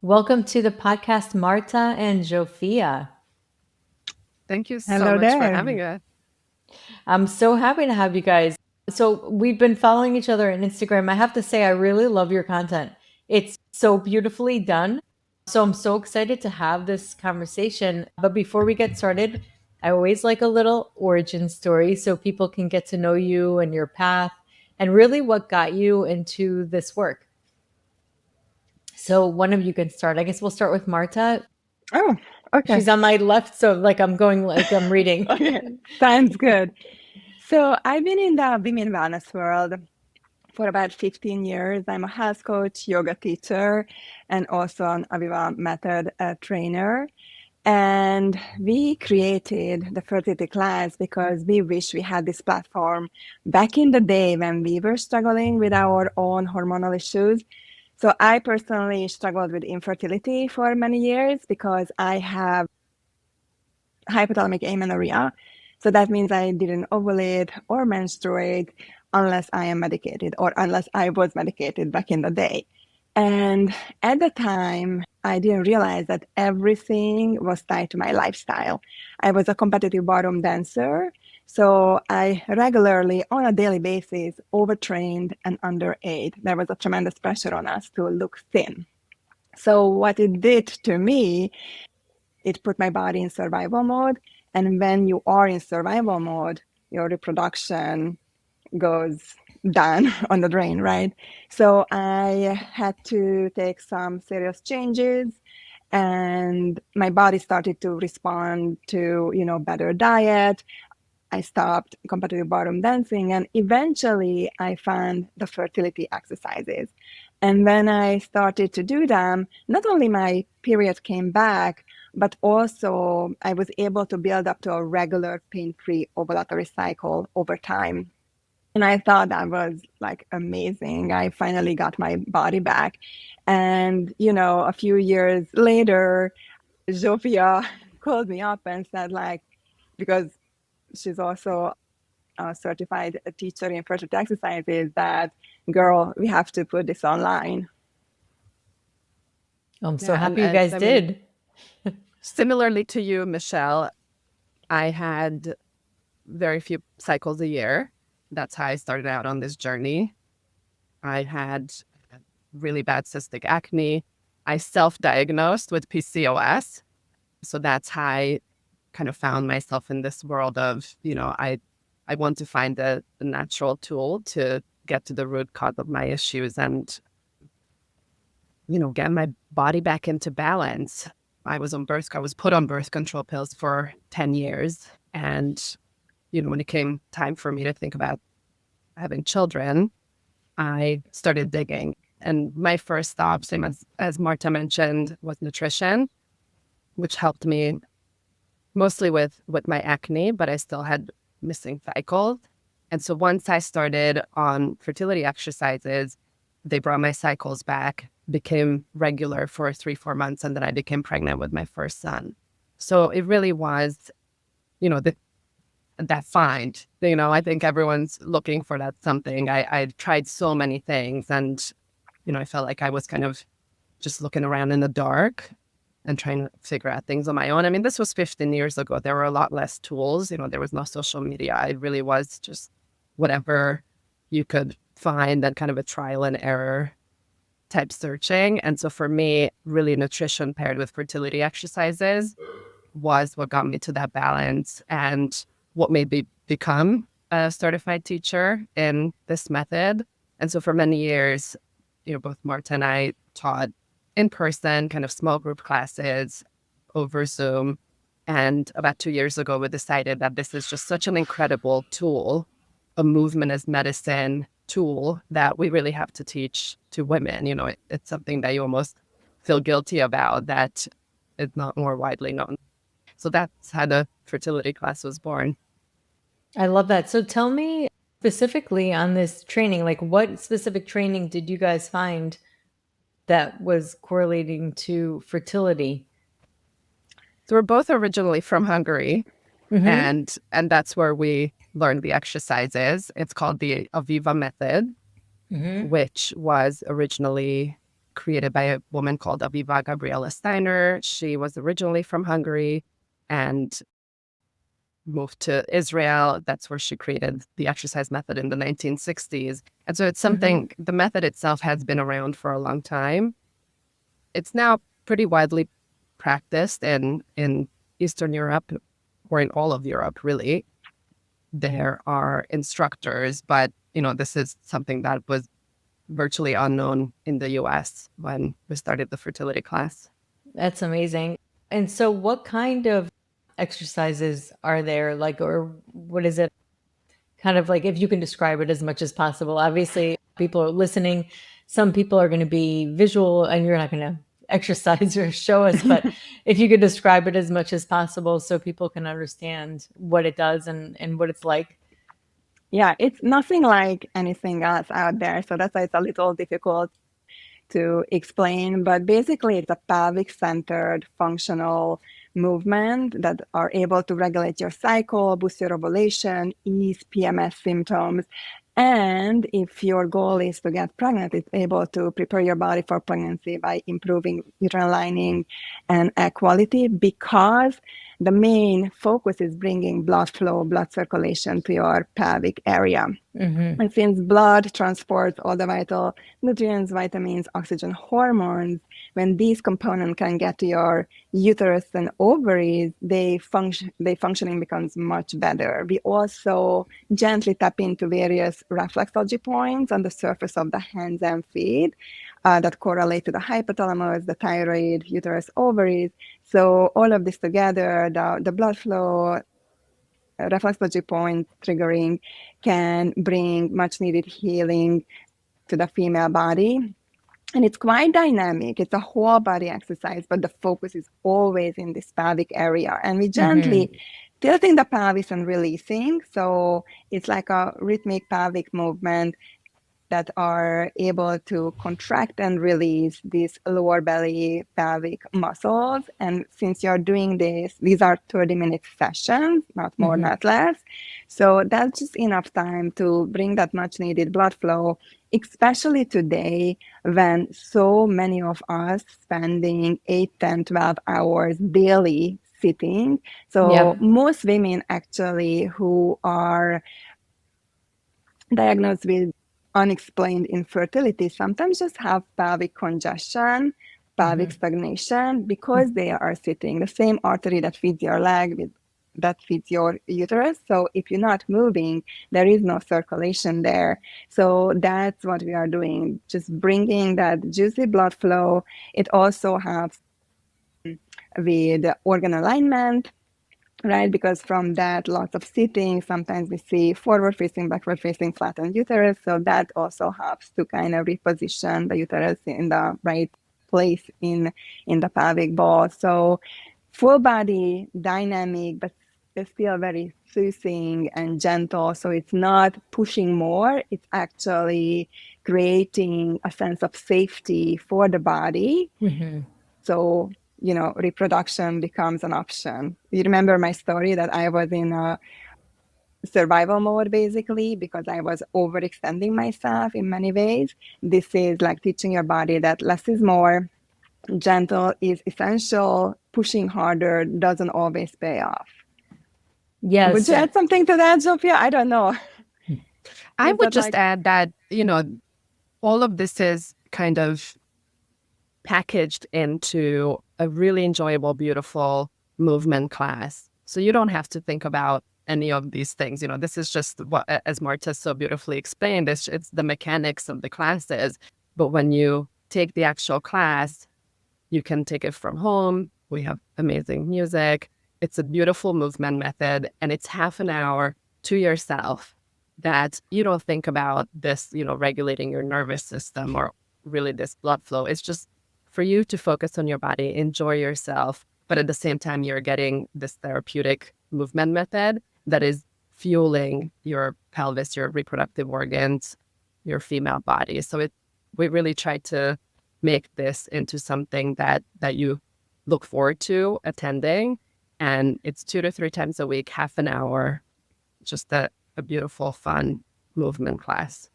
Welcome to the podcast, Marta and Zsofia. Thank you so Hello much for having there. us. I'm so happy to have you guys. So, we've been following each other on Instagram. I have to say, I really love your content. It's so beautifully done. So, I'm so excited to have this conversation. But before we get started, I always like a little origin story so people can get to know you and your path and really what got you into this work. So, one of you can start. I guess we'll start with Marta. Oh, okay. She's on my left, so like I'm going like I'm reading. Okay. Sounds good. So I've been in the women wellness world for about 15 years. I'm a health coach, yoga teacher, and also an Aviva Method trainer. And we created the Fertility Class because we wish we had this platform back in the day when we were struggling with our own hormonal issues. So I personally struggled with infertility for many years because I have hypothalamic amenorrhea. So that means I didn't ovulate or menstruate unless I am medicated or unless I was medicated back in the day. And at the time, I didn't realize that everything was tied to my lifestyle. I was a competitive ballroom dancer. So I regularly, on a daily basis, overtrained and underate. There was a tremendous pressure on us to look thin. So what it did to me, it put my body in survival mode. And when you are in survival mode, your reproduction goes down on the drain, right? So I had to take some serious changes and my body started to respond to, better diet. I stopped competitive ballroom dancing and eventually I found the fertility exercises. And when I started to do them, not only my period came back, but also I was able to build up to a regular pain-free ovulatory cycle over time. And I thought that was like amazing. I finally got my body back. And, a few years later, Zsofia called me up and said, like, because she's also a certified teacher in fertility exercises, that, girl, we have to put this online. I'm so Yeah, happy you guys I mean, did. similarly to you, Michelle, I had very few cycles a year. That's how I started out on this journey. I had really bad cystic acne. I self-diagnosed with PCOS. So that's how I kind of found myself in this world of, I want to find a natural tool to get to the root cause of my issues and, get my body back into balance. I was put on birth control pills for 10 years. And, when it came time for me to think about having children, I started digging. And my first stop, same as Marta mentioned, was nutrition, which helped me mostly with my acne, but I still had missing cycles. And so once I started on fertility exercises, they brought my cycles back, became regular for 3-4 months, and then I became pregnant with my first son. So it really was, that find. I think everyone's looking for that something. I tried so many things and, I felt like I was kind of just looking around in the dark and trying to figure out things on my own. I mean, this was 15 years ago. There were a lot less tools. There was no social media. It really was just whatever you could find and kind of a trial and error type searching. And so for me, really nutrition paired with fertility exercises was what got me to that balance and what made me become a certified teacher in this method. And so for many years, both Marta and I taught in person, kind of small group classes over Zoom. And about 2 years ago, we decided that this is just such an incredible tool, a movement as medicine tool that we really have to teach to women. It's something that you almost feel guilty about that it's not more widely known. So that's how the fertility class was born. I love that. So tell me specifically on this training, like what specific training did you guys find that was correlating to fertility? So we're both originally from Hungary, Mm-hmm. and that's where we learned the exercises. It's called the Aviva Method, Mm-hmm. which was originally created by a woman called Aviva Gabriela Steiner. She was originally from Hungary and moved to Israel. That's where she created the exercise method in the 1960s. And so it's something, the method itself has been around for a long time. It's now pretty widely practiced in Eastern Europe, or in all of Europe, really. There are instructors, but, this is something that was virtually unknown in the US when we started the fertility class. That's amazing. And so what kind of exercises are there, like, or what is it? Kind of like, if you can describe it as much as possible. Obviously, people are listening. Some people are going to be visual and you're not going to exercise or show us, but if you could describe it as much as possible so people can understand what it does and what it's like. Yeah, it's nothing like anything else out there. So that's why it's a little difficult to explain. But basically, it's a pelvic-centered functional movement that are able to regulate your cycle, boost your ovulation, ease PMS symptoms. And if your goal is to get pregnant, it's able to prepare your body for pregnancy by improving uterine lining and egg quality, because the main focus is bringing blood flow, blood circulation to your pelvic area. And since blood transports all the vital nutrients, vitamins, oxygen, hormones, when these components can get to your uterus and ovaries, their functioning becomes much better. We also gently tap into various reflexology points on the surface of the hands and feet that correlate to the hypothalamus, the thyroid, uterus, ovaries. So all of this together, the blood flow, reflexology point triggering, can bring much needed healing to the female body. And it's quite dynamic. It's a whole body exercise, but the focus is always in this pelvic area. And we gently tilting the pelvis and releasing. So it's like a rhythmic pelvic movement that are able to contract and release these lower belly pelvic muscles. And since you're doing this, these are 30-minute sessions, not more, not less. So that's just enough time to bring that much needed blood flow, especially today when so many of us spending 8, 10, 12 hours daily sitting. So most women actually who are diagnosed with unexplained infertility sometimes just have pelvic congestion, pelvic stagnation, because they are sitting. The same artery that feeds your leg that feeds your uterus. So if you're not moving, there is no circulation there. So that's what we are doing, just bringing that juicy blood flow. It also helps with organ alignment, right? Because from that, lots of sitting, sometimes we see forward-facing, backward-facing, flattened uterus. So that also helps to kind of reposition the uterus in the right place in the pelvic ball. So full body, dynamic, but it's still very soothing and gentle. So it's not pushing more. It's actually creating a sense of safety for the body. So reproduction becomes an option. You remember my story that I was in a survival mode, basically, because I was overextending myself in many ways. This is like teaching your body that less is more, gentle is essential, pushing harder doesn't always pay off. Yes. Would you add something to that, Zsofia? I don't know. I would just add that, all of this is kind of packaged into a really enjoyable, beautiful movement class. So you don't have to think about any of these things. This is just what, as Marta so beautifully explained, it's the mechanics of the classes. But when you take the actual class, you can take it from home. We have amazing music. It's a beautiful movement method, and it's half an hour to yourself that you don't think about this, regulating your nervous system or really this blood flow. It's just for you to focus on your body, enjoy yourself, but at the same time, you're getting this therapeutic movement method that is fueling your pelvis, your reproductive organs, your female body. So we really try to make this into something that you look forward to attending. And it's 2 to 3 times a week, half an hour, just a beautiful, fun movement class.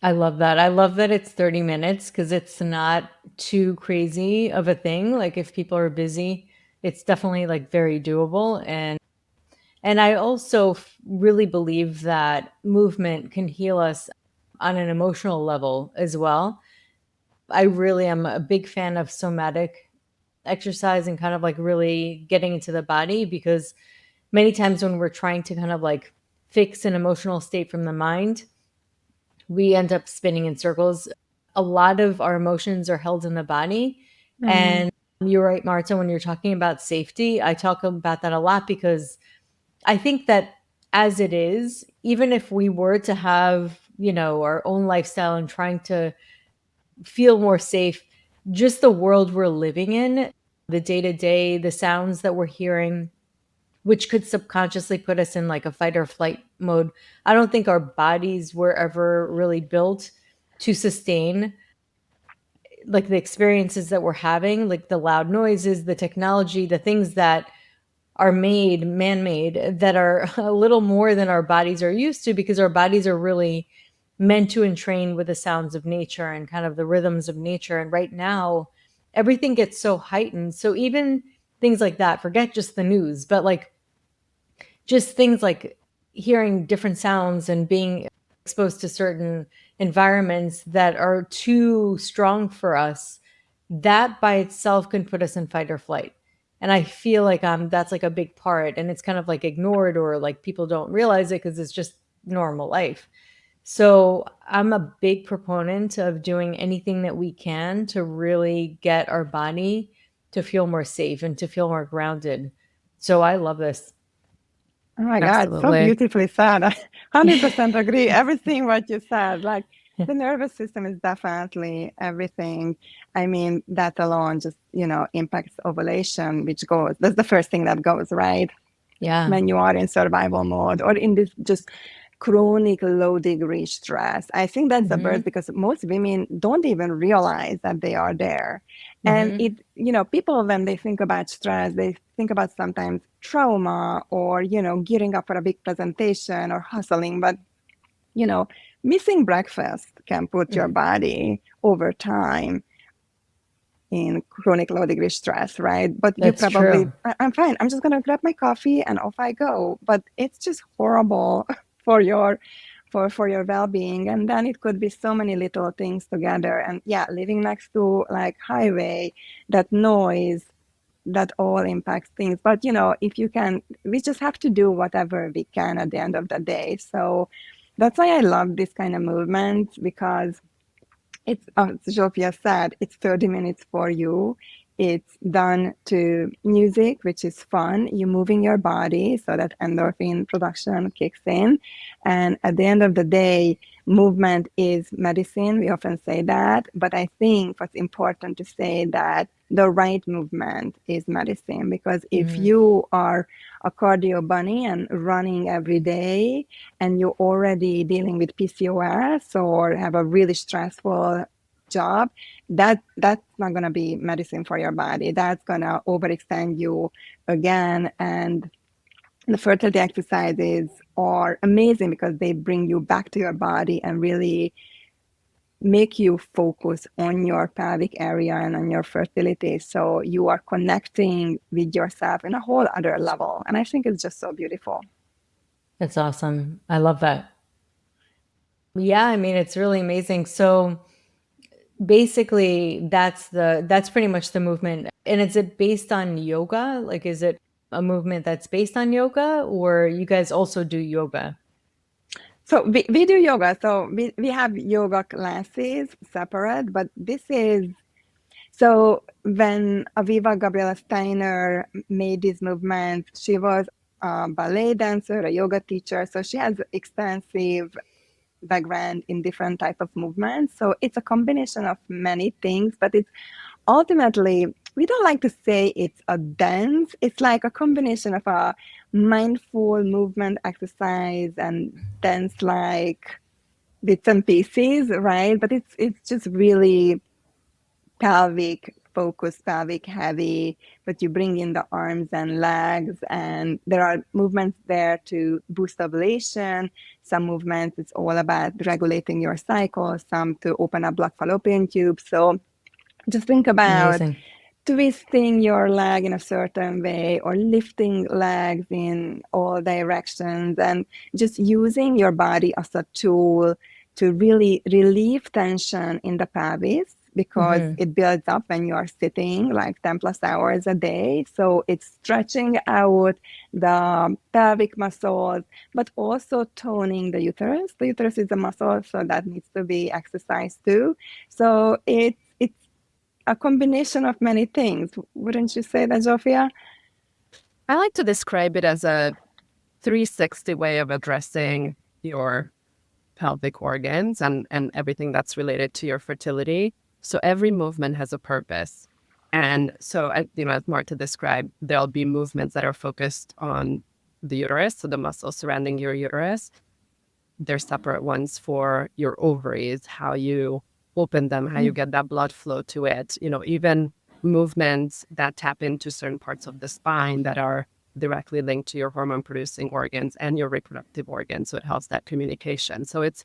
I love that. I love that it's 30 minutes because it's not too crazy of a thing. Like if people are busy, it's definitely like very doable. And I also really believe that movement can heal us on an emotional level as well. I really am a big fan of somatic exercise and kind of like really getting into the body, because many times when we're trying to kind of like fix an emotional state from the mind, we end up spinning in circles. A lot of our emotions are held in the body. Mm. And you're right, Marta, when you're talking about safety, I talk about that a lot because I think that as it is, even if we were to have, our own lifestyle and trying to feel more safe, just the world we're living in, the day to day, the sounds that we're hearing, which could subconsciously put us in like a fight or flight mode. I don't think our bodies were ever really built to sustain like the experiences that we're having, like the loud noises, the technology, the things that are made man-made that are a little more than our bodies are used to, because our bodies are really meant to entrain with the sounds of nature and kind of the rhythms of nature. And right now everything gets so heightened, so even things like that, forget just the news, but like just things like hearing different sounds and being exposed to certain environments that are too strong for us, that by itself can put us in fight or flight. And I feel like that's like a big part, and it's kind of like ignored, or like people don't realize it because it's just normal life. So I'm a big proponent of doing anything that we can to really get our body to feel more safe and to feel more grounded. So I love this. Oh my God, so Absolutely. beautifully said. I 100% agree. Everything what you said, like the nervous system is definitely everything. I mean, that alone just, impacts ovulation, which that's the first thing that goes, right? Yeah. When you are in survival mode or in this just chronic low degree stress. I think that's the birth, Mhm. because most women don't even realize that they are there. And Mhm. people, when they think about stress, they think about sometimes trauma or, gearing up for a big presentation or hustling. But, you know, missing breakfast can put your Mhm. body over time in chronic low degree stress, right? But you That's probably, true. I'm fine. I'm just going to grab my coffee and off I go. But it's just horrible for your for your well-being. And then it could be so many little things together. And yeah, living next to like highway, that noise, that all impacts things. But if you can, we just have to do whatever we can at the end of the day. So that's why I love this kind of movement, because it's, as Zsofia said, it's 30 minutes for you. It's done to music, which is fun. You're moving your body so that endorphin production kicks in. And at the end of the day, movement is medicine. We often say that. But I think what's important to say that the right movement is medicine. Because if Mhm. you are a cardio bunny and running every day, and you're already dealing with PCOS or have a really stressful job, that's not going to be medicine for your body. That's going to overextend you again. And the fertility exercises are amazing because they bring you back to your body and really make you focus on your pelvic area and on your fertility. So you are connecting with yourself in a whole other level. And I think it's just so beautiful. That's awesome. I love that. Yeah, I mean, it's really amazing. So basically that's pretty much the movement. And is it based on yoga? Like is it a movement that's based on yoga, or you guys also do yoga? So we do yoga. So we have yoga classes separate, but this is, so when Aviva Gabriela Steiner made this movement, she was a ballet dancer, a yoga teacher. So she has extensive background in different type of movements. So it's a combination of many things, but it's ultimately, we don't like to say it's a dance. It's like a combination of a mindful movement exercise and dance like bits and pieces, right? But it's just really pelvic focused pelvic heavy, but you bring in the arms and legs, and there are movements there to boost ovulation. Some movements, it's all about regulating your cycle, some to open up black fallopian tubes. So just think about Amazing. twisting your leg in a certain way or lifting legs in all directions and just using your body as a tool to really relieve tension in the pelvis because it builds up when you are sitting like 10 plus hours a day. So it's stretching out the pelvic muscles, but also toning the uterus. The uterus is a muscle, so that needs to be exercised too. So it's a combination of many things. Wouldn't you say that, Zsofia? I like to describe it as a 360 way of addressing your pelvic organs and everything that's related to your fertility. So every movement has a purpose. And so, as Marta described, there'll be movements that are focused on the uterus, so the muscles surrounding your uterus. There's separate ones for your ovaries, how you open them, how you get that blood flow to it. Even movements that tap into certain parts of the spine that are directly linked to your hormone producing organs and your reproductive organs. So it helps that communication. So it's,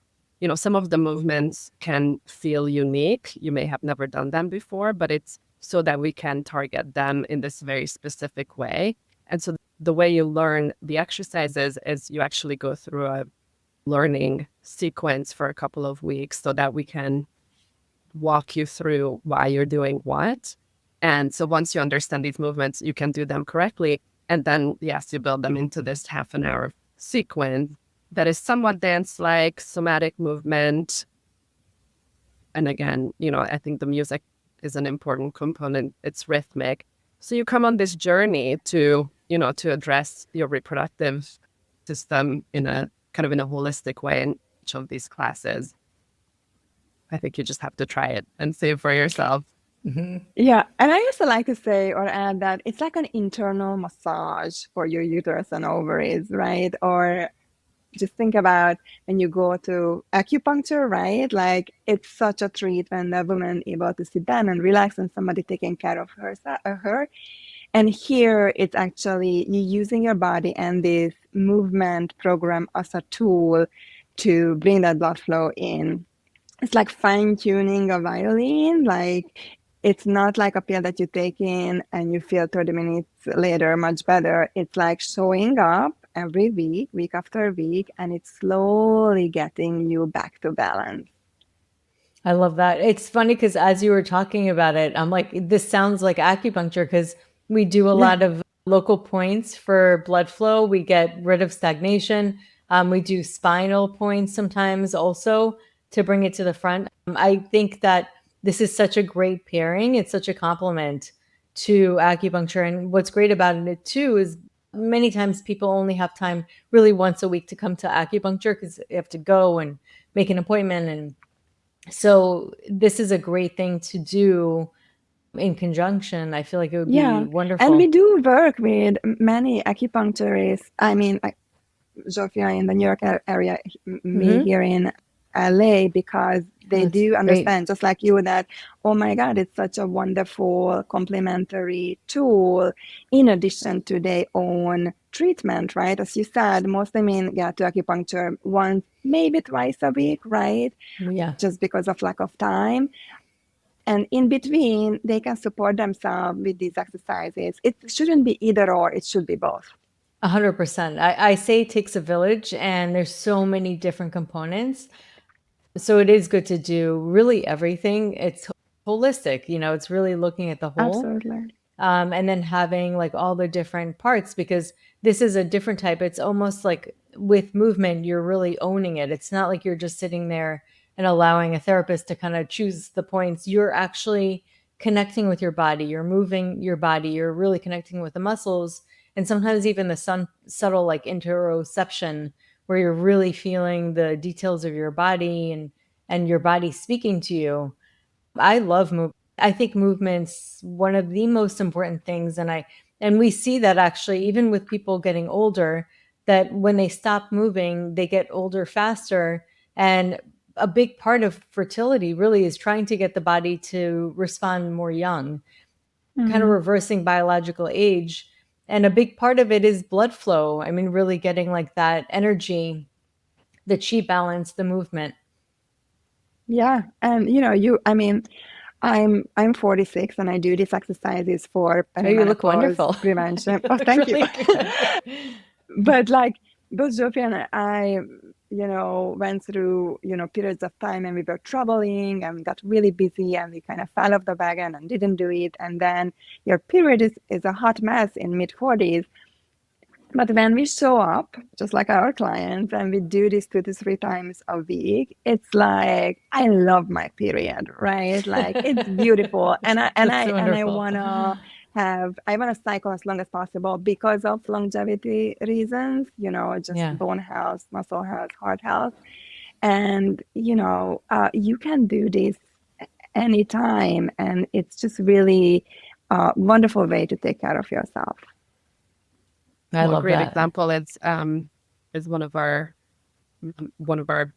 some of the movements can feel unique. You may have never done them before, but it's so that we can target them in this very specific way. And so the way you learn the exercises is you actually go through a learning sequence for a couple of weeks so that we can walk you through why you're doing what. And so once you understand these movements, you can do them correctly. And then, yes, you build them into this half an hour sequence that is somewhat dance-like, somatic movement. And again, I think the music is an important component. It's rhythmic. So you come on this journey to address your reproductive system in a holistic way in each of these classes. I think you just have to try it and see it for yourself. Yeah. And I also like to say or add that it's like an internal massage for your uterus and ovaries, right? Or just think about when you go to acupuncture, right? Like it's such a treat when the woman able to sit down and relax and somebody taking care of her. And here it's actually you using your body and this movement program as a tool to bring that blood flow in. It's like fine tuning a violin. Like it's not like a pill that you take in and you feel 30 minutes later much better. It's like showing up every week, week after week, and it's slowly getting you back to balance. I love that. It's funny because as you were talking about it, I'm like, this sounds like acupuncture because we do a lot of local points for blood flow. We get rid of stagnation. We do spinal points sometimes also to bring it to the front. I think that this is such a great pairing. It's such a compliment to acupuncture. And what's great about it too is many times people only have time really once a week to come to acupuncture because you have to go and make an appointment. And so this is a great thing to do in conjunction. I feel like it would be wonderful. And we do work with many acupuncturists. I mean, Zsofia in the New York area, me here in LA, because they do understand, just like you, that, oh my God, it's such a wonderful complementary tool in addition to their own treatment, right? As you said, most women get to acupuncture once, maybe twice a week, right? Yeah. Just because of lack of time. And in between, they can support themselves with these exercises. It shouldn't be either or, it should be both. 100%. I say it takes a village, and there's so many different components. So it is good to do really everything. It's holistic, it's really looking at the whole. Absolutely. And then having like all the different parts, because this is a different type. It's almost like with movement, you're really owning it. It's not like you're just sitting there and allowing a therapist to kind of choose the points. You're actually connecting with your body. You're moving your body. You're really connecting with the muscles. And sometimes even the subtle like interoception, where you're really feeling the details of your body and your body speaking to you. I love movement. I think movement's one of the most important things. And we see that actually even with people getting older, that when they stop moving, they get older faster. And a big part of fertility really is trying to get the body to respond more young, kind of reversing biological age. And a big part of it is blood flow. I mean, really getting like that energy, the chi balance, the movement. Yeah, and I'm 46 and I do these exercises for Oh, you look perimenopause wonderful. prevention. Oh, You look thank you. really good. But like both Zsofia and I, went through, periods of time and we were traveling and we got really busy and we kind of fell off the wagon and didn't do it. And then your period is a hot mess in mid 40s. But when we show up, just like our clients, and we do this 2 to 3 times a week, it's like I love my period, right? Like it's beautiful, and That's I wonderful. wanna cycle as long as possible because of longevity reasons, just Yeah. bone health, muscle health, heart health, and you can do this anytime, and it's just really a wonderful way to take care of yourself. I Well, a love great that. example is one of our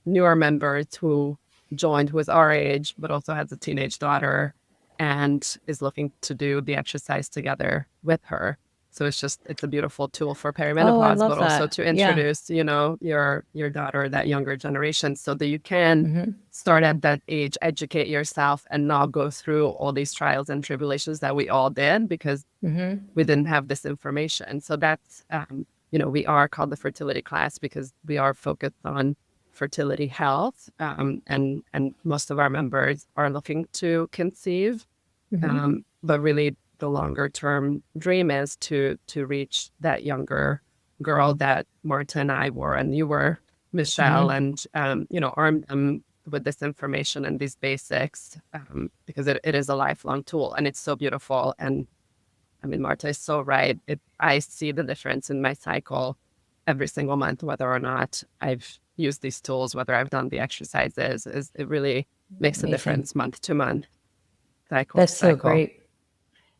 newer members who joined, who is our age, but also has a teenage daughter and is looking to do the exercise together with her. So it's a beautiful tool for Oh, I perimenopause, love but also that. to Yeah. introduce, your daughter, that younger generation, so that you can Mm-hmm. start at that age, educate yourself, and not go through all these trials and tribulations that we all did because Mm-hmm. we didn't have this information. So that's, we are called the Fertility Class because we are focused on fertility health, and most of our members are looking to conceive, Mm-hmm. but really the longer term dream is to reach that younger girl that Marta and I were, and you were, Michelle, Mm-hmm. and arm them with this information and these basics, because it is a lifelong tool and it's so beautiful. And I mean, Marta is so right. I see the difference in my cycle every single month, whether or not I've used these tools, whether I've done the exercises. It really makes a Amazing. difference month to month, cycle to That's so cycle. great.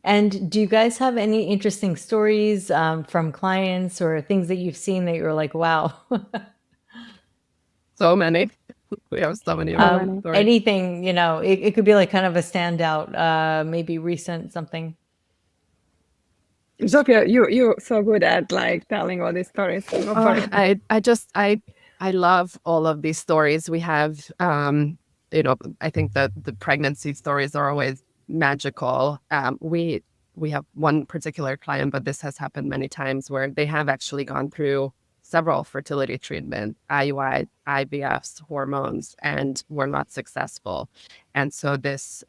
And do you guys have any interesting stories from clients or things that you've seen that you're like, wow? So many. We have so many So many. stories. Anything, it could be like kind of a standout, maybe recent something. Zsofia, you're so good at like telling all these stories. Go for it. I love all of these stories. We have, I think that the pregnancy stories are always magical. We have one particular client, but this has happened many times, where they have actually gone through several fertility treatments, IUI, IVFs, hormones, and were not successful. And so this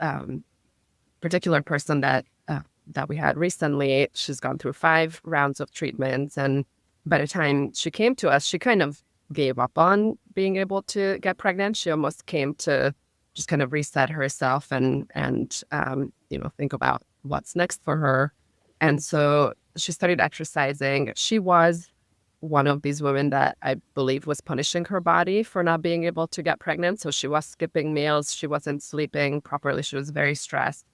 particular person that we had recently, she's gone through 5 rounds of treatments, and by the time she came to us, she kind of gave up on being able to get pregnant. She almost came to just kind of reset herself and think about what's next for her. And so she started exercising. She was one of these women that I believe was punishing her body for not being able to get pregnant. So she was skipping meals. She wasn't sleeping properly. She was very stressed.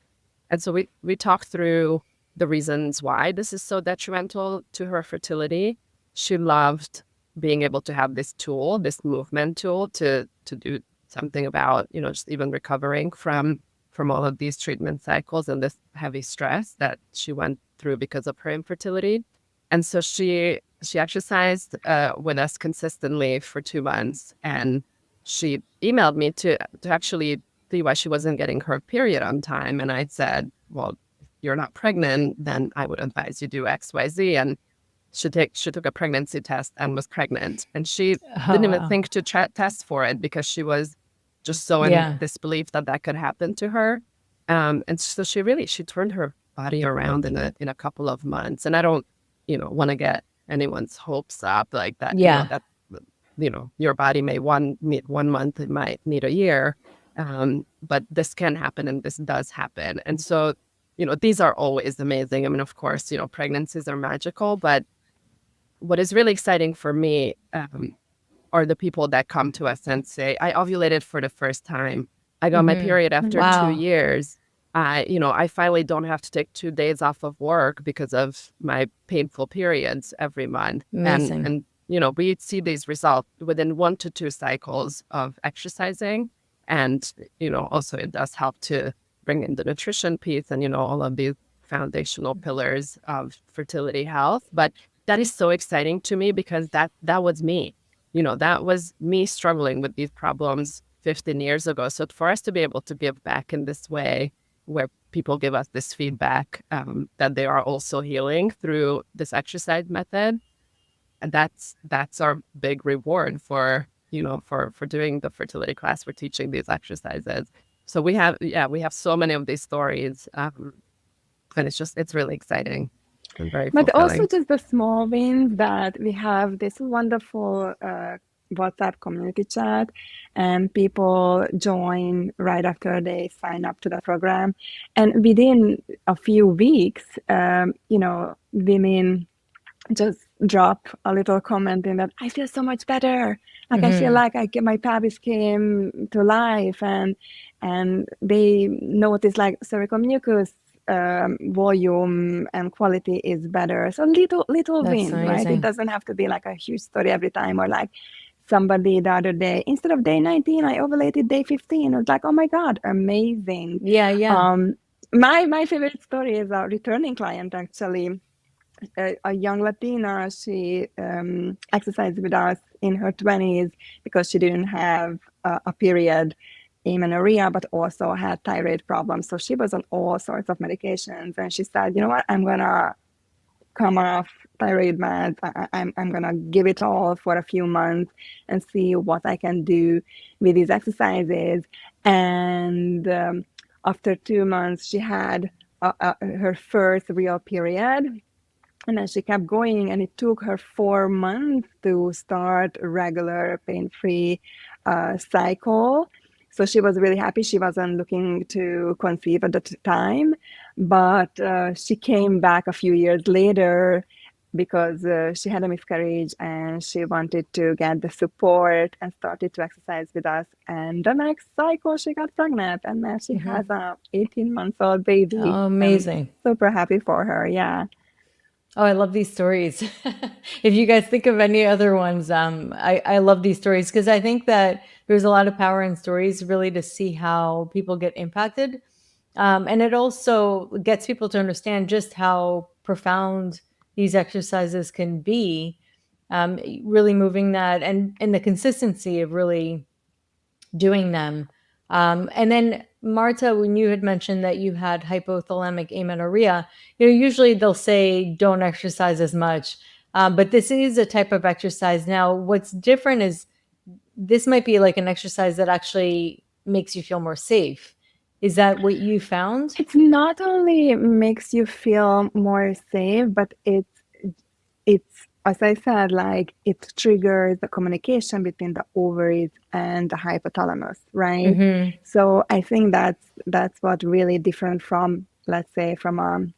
And so we talked through the reasons why this is so detrimental to her fertility. She loved being able to have this tool, this movement tool, to do something about, just even recovering from all of these treatment cycles and this heavy stress that she went through because of her infertility. And so she exercised with us consistently for 2 months, and she emailed me to actually see why she wasn't getting her period on time. And I said, well, if you're not pregnant, then I would advise you do X, Y, Z. And she took a pregnancy test and was pregnant. And she Oh, didn't even wow. think to test for it because she was just so in Yeah. disbelief that could happen to her. And so she turned her body around in a couple of months. And I don't, want to get anyone's hopes up like that, Yeah. that, your body may need 1 month, it might need a year. But this can happen and this does happen. And so, these are always amazing. I mean, of course, pregnancies are magical, but what is really exciting for me are the people that come to us and say, I ovulated for the first time. I got my period after 2 Wow. years. I finally don't have to take 2 days off of work because of my painful periods every month. Amazing. And we see these results within 1 to 2 cycles of exercising. And, also it does help to bring in the nutrition piece and, all of these foundational pillars of fertility health. But that is so exciting to me because that was me. That was me struggling with these problems 15 years ago. So for us to be able to give back in this way, where people give us this feedback that they are also healing through this exercise method, and that's our big reward for for doing the fertility class. We're teaching these exercises. So we have so many of these stories, and it's really exciting and very But also fulfilling. just the small wins that we have this wonderful WhatsApp community chat, and people join right after they sign up to the program. And within a few weeks, women just drop a little comment in that I feel so much better. Like I feel like my pelvis came to life, and they notice like cervical mucus volume and quality is better. So little That's wins, right? It amazing. doesn't have to be like a huge story every time, or like somebody the other day, instead of day 19, I ovulated day 15. It was like, oh my God, amazing. Yeah. My favorite story is a returning client, actually. A young Latina. She exercised with us in her 20s because she didn't have a period, amenorrhea, but also had thyroid problems. So she was on all sorts of medications. And she said, you know what, I'm going to come off thyroid meds. I'm going to give it all for a few months and see what I can do with these exercises. And after 2 months, she had her first real period. And then she kept going, and it took her 4 months to start a regular pain-free cycle. So she was really happy. She wasn't looking to conceive at the time, but she came back a few years later because she had a miscarriage and she wanted to get the support and started to exercise with us. And the next cycle, she got pregnant, and now she has a 18-month-old baby. Oh, amazing. I'm super happy for her. Yeah. Oh, I love these stories. If you guys think of any other ones, I love these stories because I think that there's a lot of power in stories really to see how people get impacted. And it also gets people to understand just how profound these exercises can be, really moving that and the consistency of really doing them. And then Marta, when you had mentioned that you had hypothalamic amenorrhea, usually they'll say don't exercise as much, but this is a type of exercise. Now, what's different is this might be like an exercise that actually makes you feel more safe. Is that what you found? It's not only makes you feel more safe, but it's as I said, like it triggers the communication between the ovaries and the hypothalamus, right? So I think that's what really different from, let's say, from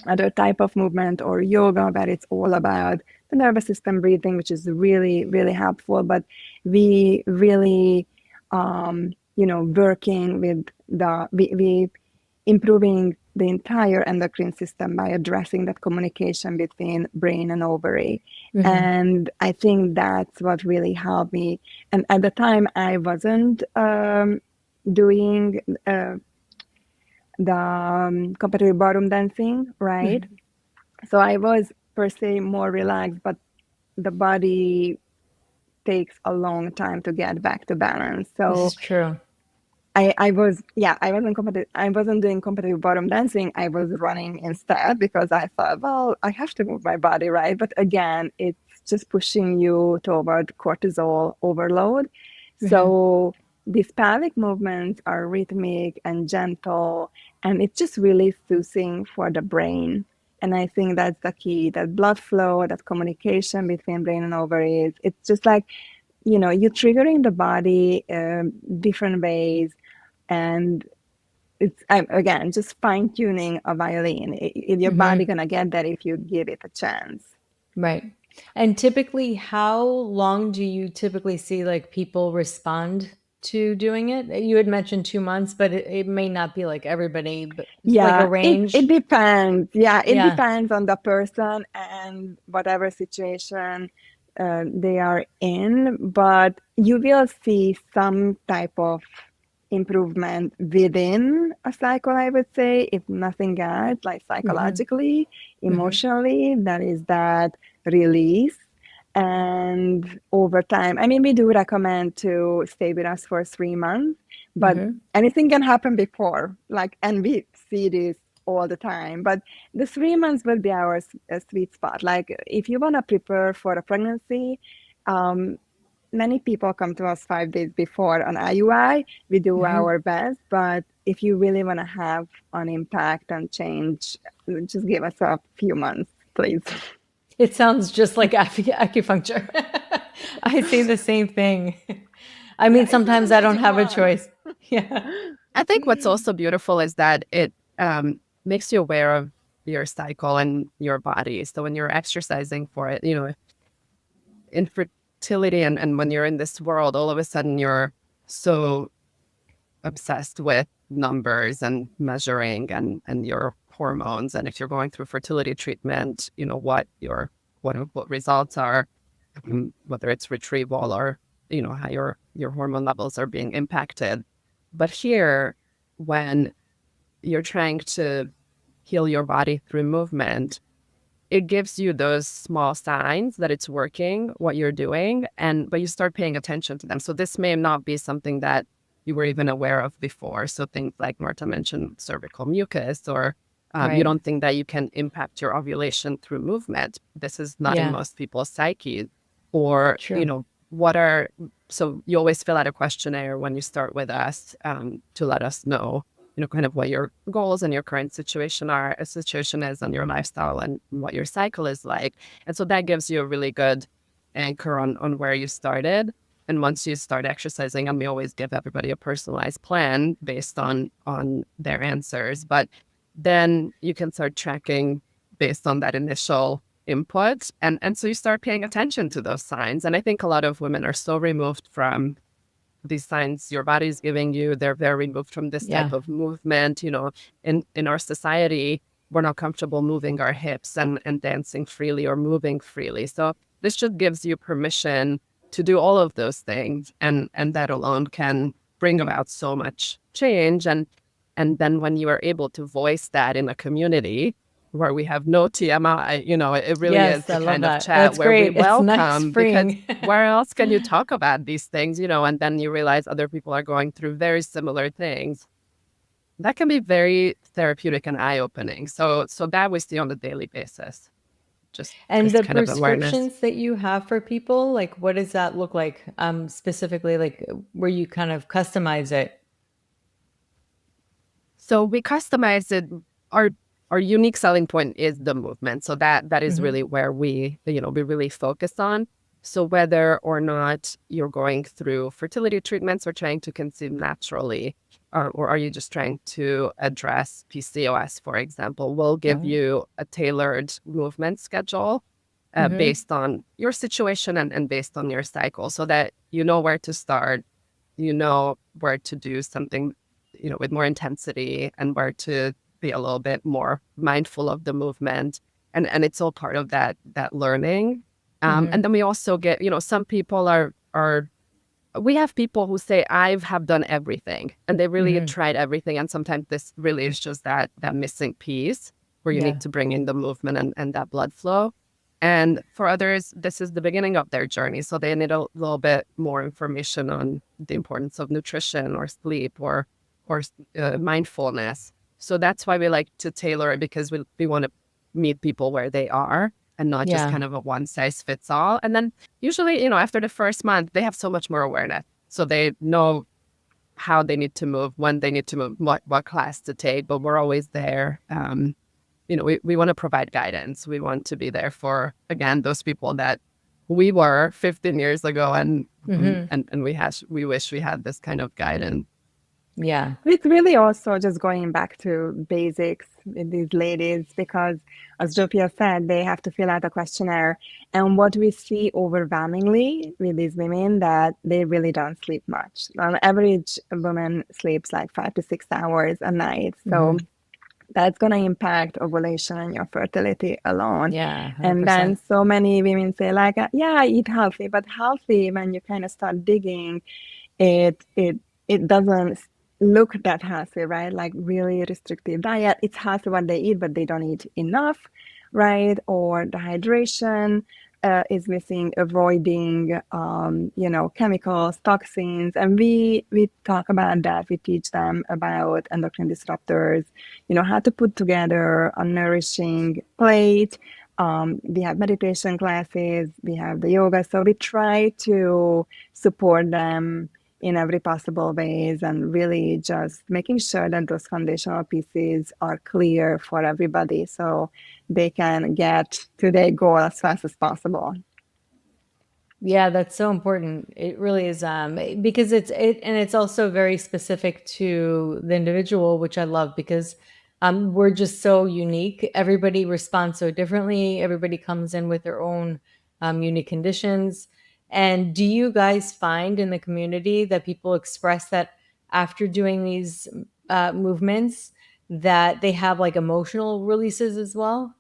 other type of movement or yoga, where it's all about the nervous system breathing, which is really, really helpful. But we really, working with we improving the entire endocrine system by addressing that communication between brain and ovary. And I think that's what really helped me. And at the time, I wasn't doing the competitive ballroom dancing, right? So I was per se more relaxed, but the body takes a long time to get back to balance. This So is true. I wasn't doing competitive ballroom dancing. I was running instead because I thought, well, I have to move my body, right? But again, it's just pushing you toward cortisol overload. So these pelvic movements are rhythmic and gentle, and it's just really soothing for the brain. And I think that's the key, that blood flow, that communication between brain and ovaries. It's just like, you're triggering the body different ways. And it's, again, just fine-tuning a violin. Your body going to get that if you give it a chance. Right. And typically, how long do you typically see like people respond to doing it? You had mentioned 2 months, but it may not be like everybody, but like a range. It depends. Yeah, it Yeah. depends on the person and whatever situation they are in, but you will see some type of improvement within a cycle, I would say, if nothing else, like psychologically, emotionally, that is that release. And over time, I mean, we do recommend to stay with us for 3 months, but anything can happen before, like, and we see this all the time. But the 3 months will be our sweet spot. Like, if you want to prepare for a pregnancy, many people come to us 5 days before an IUI. We do our best, but if you really want to have an impact and change, just give us a few months, please. It sounds just like acupuncture. I say the same thing. I mean, sometimes I don't have a choice. Yeah. I think what's also beautiful is that it makes you aware of your cycle and your body. So when you're exercising for it, in fertility and when you're in this world, all of a sudden you're so obsessed with numbers and measuring and your hormones. And if you're going through fertility treatment, what results are, whether it's retrieval or, how your hormone levels are being impacted. But here, when you're trying to heal your body through movement, it gives you those small signs that it's working, what you're doing, but you start paying attention to them. So this may not be something that you were even aware of before. So things like Marta mentioned, cervical mucus, or you don't think that you can impact your ovulation through movement. This is not in most people's psyche. Or, so you always fill out a questionnaire when you start with us to let us know, kind of what your goals and your current situation is and your lifestyle and what your cycle is like. And so that gives you a really good anchor on where you started. And once you start exercising, and we always give everybody a personalized plan based on their answers, but then you can start tracking based on that initial input. And so you start paying attention to those signs. And I think a lot of women are so removed from these signs your body's giving you. They're very removed from this type of movement. In our society, we're not comfortable moving our hips and dancing freely or moving freely. So this just gives you permission to do all of those things. And that alone can bring about so much change. And then when you are able to voice that in a community where we have no TMI, it really is the kind of chat where we welcome, because where else can you talk about these things, and then you realize other people are going through very similar things. That can be very therapeutic and eye-opening. So that we see on a daily basis. And the prescriptions that you have for people, like, what does that look like specifically, like where you kind of customize it? So we customize it. Our unique selling point is the movement. So that is really where we really focus on. So whether or not you're going through fertility treatments or trying to conceive naturally, or are you just trying to address PCOS, for example, we'll give you a tailored movement schedule based on your situation and based on your cycle, so that you know where to start, where to do something, with more intensity, and where to be a little bit more mindful of the movement. And it's all part of that learning. And then we also get, some people we have people who say, I have done everything, and they really have tried everything. And sometimes this really is just that missing piece where you need to bring in the movement and that blood flow. And for others, this is the beginning of their journey. So they need a little bit more information on the importance of nutrition or sleep or mindfulness. So that's why we like to tailor it, because we want to meet people where they are and not just kind of a one size fits all. And then usually, after the first month, they have so much more awareness. So they know how they need to move, when they need to move, what class to take, but we're always there. We want to provide guidance. We want to be there for, again, those people that we were 15 years ago, and we wish we had this kind of guidance. Yeah. It's really also just going back to basics with these ladies, because as Zsofia said, they have to fill out a questionnaire. And what we see overwhelmingly with these women, that they really don't sleep much. On average, a woman sleeps like 5 to 6 hours a night. So that's going to impact ovulation and your fertility alone. Yeah, And then 100%. so many women say like, yeah, I eat healthy, but healthy, when you kind of start digging, it it it doesn't look that healthy, right? Like really restrictive diet. It's healthy what they eat, but they don't eat enough, right? Or the hydration is missing, avoiding chemicals, toxins, and we talk about that. We teach them about endocrine disruptors, how to put together a nourishing plate. We have meditation classes, we have the yoga, so we try to support them in every possible ways and really just making sure that those foundational pieces are clear for everybody so they can get to their goal as fast as possible. Yeah, that's so important. It really is, because it's also very specific to the individual, which I love because we're just so unique. Everybody responds so differently. Everybody comes in with their own unique conditions. And do you guys find in the community that people express that after doing these movements that they have like emotional releases as well?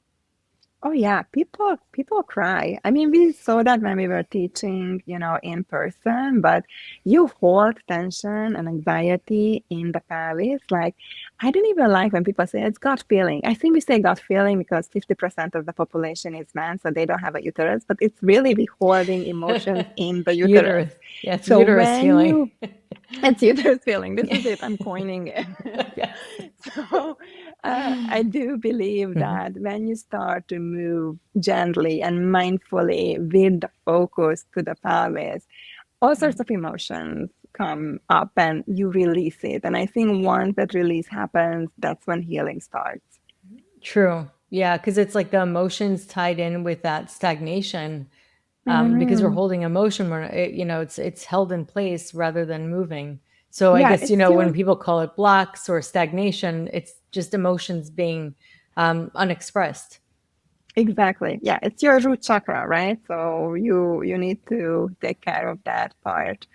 Oh yeah, people cry. I mean, we saw that when we were teaching, in person, but you hold tension and anxiety in the pelvis. Like, I don't even like when people say it's gut feeling. I think we say gut feeling because 50% of the population is men, so they don't have a uterus, but it's really we holding emotions in the uterus. Uterus. Yeah, it's So uterus when healing. you it's uterus feeling. This is it. I'm coining it. Yes. So I do believe Mhm. that when you start to move gently and mindfully with the focus to the pelvis, all sorts of emotions come up and you release it. And I think once that release happens, that's when healing starts. True. Yeah, because it's like the emotions tied in with that stagnation. Because we're Mhm. holding emotion, it's held in place rather than moving. So I Yeah, guess it's when your people call it blocks or stagnation, it's just emotions being unexpressed. exactly. Yeah, it's your root chakra, right? So you need to take care of that part.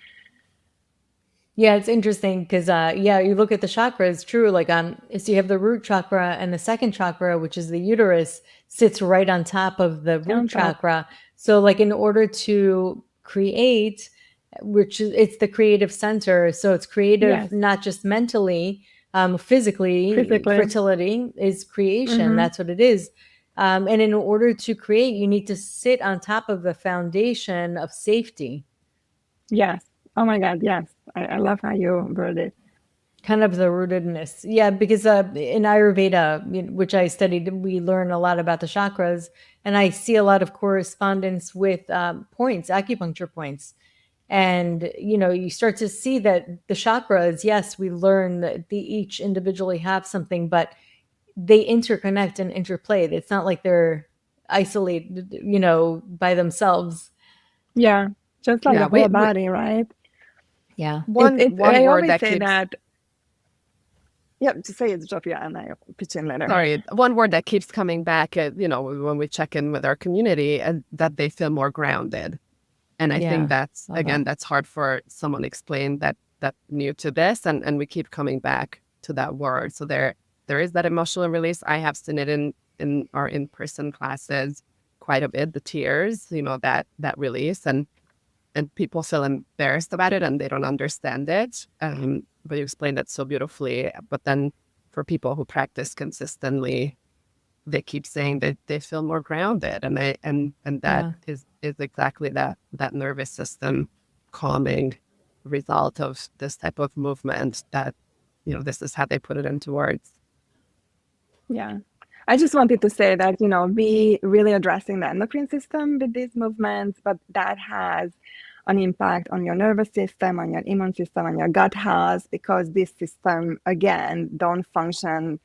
Yeah, it's interesting because yeah, you look at the chakras, true. Like so you have the root chakra and the second chakra, which is the uterus, sits right on top of the root On top. chakra. So like in order to create, which is it's the creative center, so it's creative Yes, not just mentally, physically. physically. Fertility is creation. Mm-hmm. That's what it is. And in order to create, you need to sit on top of the foundation of safety. Yes. Oh my God, yes. I love how you word it. Kind of the rootedness. Yeah, because in Ayurveda, which I studied, we learn a lot about the chakras, and I see a lot of correspondence with points, acupuncture points. And you start to see that the chakras, yes, we learn that they each individually have something, but they interconnect and interplay. It's not like they're isolated, by themselves. Yeah. Just like Yeah, the whole body, right? Yeah. one I word always that say keeps that, yeah, to say it's Zsofia and I pitch in later. sorry, one word that keeps coming back, when we check in with our community, and that they feel more grounded. And I think Yeah. that's, Love again, that. that's hard for someone to explain that new to this, and we keep coming back to that word. So there is that emotional release. I have seen it in our in-person classes quite a bit, the tears, that release, and people feel embarrassed about it and they don't understand it. But you explained it so beautifully. But then for people who practice consistently, they keep saying that they feel more grounded, and that Yeah. is exactly that nervous system calming result of this type of movement. That this is how they put it into words. Yeah. I just wanted to say that, we really addressing the endocrine system with these movements, but that has an impact on your nervous system, on your immune system, on your gut health, because this system, again, don't function,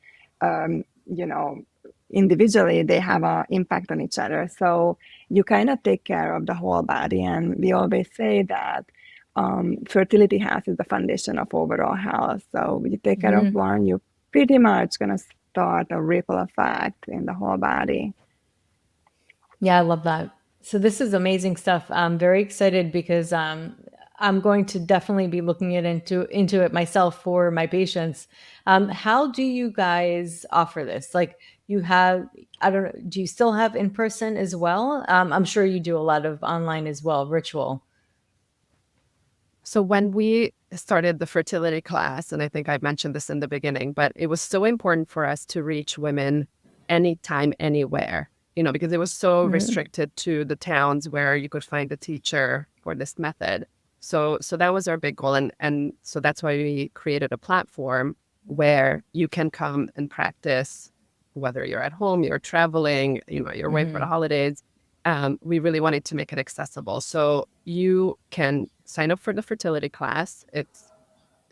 you know, individually. They have an impact on each other. So you kind of take care of the whole body. And we always say that fertility health is the foundation of overall health. So when you take care of Mhm. one, you pretty much going to start a ripple effect in the whole body. Yeah, I love that. So this is amazing stuff. I'm very excited because I'm going to definitely be looking into it myself for my patients. How do you guys offer this? Like, you have, I don't know, do you still have in person as well? I'm sure you do a lot of online as well, virtual. So when we started the fertility class, and I think I mentioned this in the beginning, but it was so important for us to reach women anytime, anywhere, because it was so restricted to the towns where you could find a teacher for this method. So that was our big goal. And so that's why we created a platform where you can come and practice, whether you're at home, you're traveling, you're away for the holidays. We really wanted to make it accessible. So you can sign up for the fertility class. It's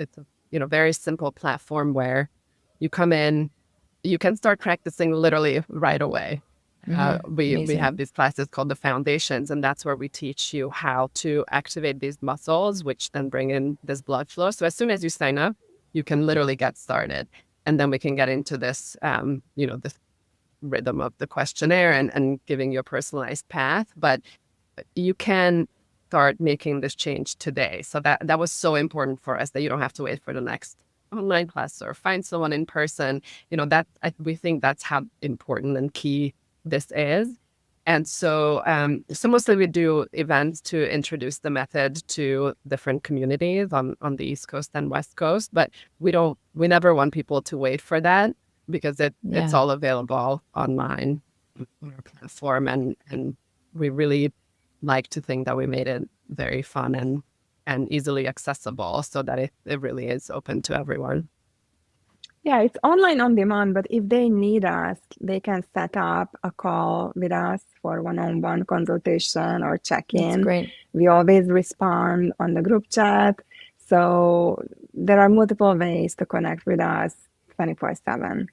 a very simple platform where you come in, you can start practicing literally right away. We Amazing. have these classes called the foundations, and that's where we teach you how to activate these muscles, which then bring in this blood flow. So as soon as you sign up, you can literally get started, and then we can get into this, this rhythm of the questionnaire and giving you a personalized path. But you can start making this change today. So that was so important for us, that you don't have to wait for the next online class or find someone in person. We think that's how important and key this is. And so mostly we do events to introduce the method to different communities on the East Coast and West Coast, but we never want people to wait for that, because it's all available online on our platform, and we really like to think that we made it very fun and easily accessible, so that it really is open to everyone. Yeah, it's online on demand, but if they need us, they can set up a call with us for one-on-one consultation or That's check-in. great. We always respond on the group chat. So there are multiple ways to connect with us 24/7.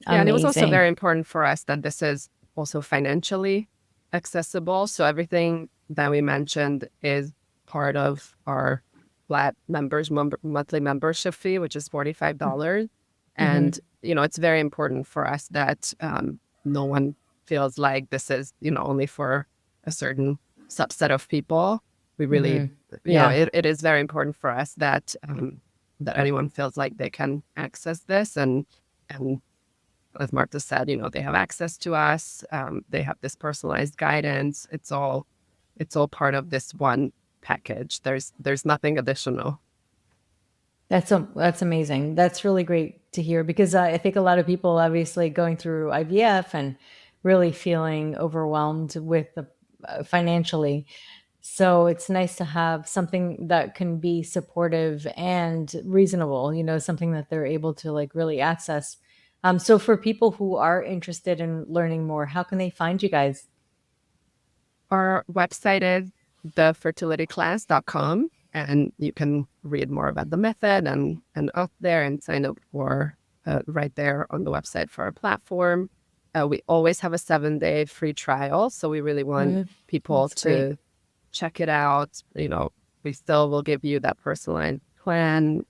Yeah, and it was also Amazing. very important for us that this is also financially accessible. So everything that we mentioned is part of our flat monthly membership fee, which is $45. And, it's very important for us that no one feels like this is, only for a certain subset of people. We really, Yeah. it is very important for us that that anyone feels like they can access this. And as Marta said, they have access to us. They have this personalized guidance. It's all part of this one package. There's nothing additional. That's amazing. That's really great to hear, because I think a lot of people obviously going through IVF and really feeling overwhelmed with the financially. So it's nice to have something that can be supportive and reasonable, something that they're able to like really access. So for people who are interested in learning more, how can they find you guys? Our website is thefertilityclass.com, and you can read more about the method and up there and sign up for right there on the website for our platform. We always have a 7-day free trial, so we really want people That's great. to check it out. We still will give you that personalized plan.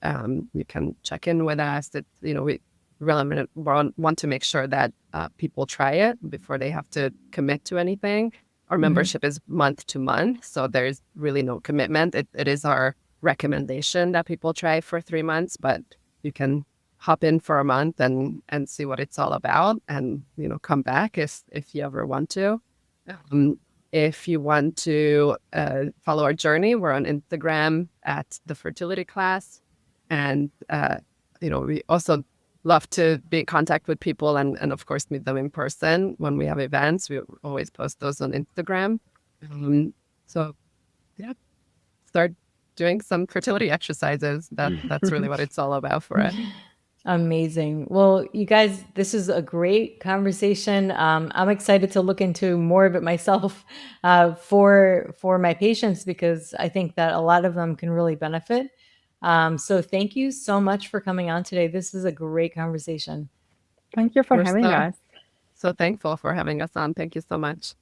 You can check in with us. We really want to make sure that people try it before they have to commit to anything. Our membership is month to month, so there's really no commitment. It is our recommendation that people try for 3 months, but you can hop in for a month and see what it's all about, and come back if you ever want to. If you want to follow our journey, we're on Instagram at the Fertility Class, and we also love to be in contact with people and of course meet them in person when we have events. We always post those on Instagram. So yeah, start doing some fertility exercises. That's really what it's all about for us. Amazing. Well, you guys, this is a great conversation. I'm excited to look into more of it myself for my patients, because I think that a lot of them can really benefit. So thank you so much for coming on today. This is a great conversation. Thank you for We're having us. so thankful for having us on. Thank you so much.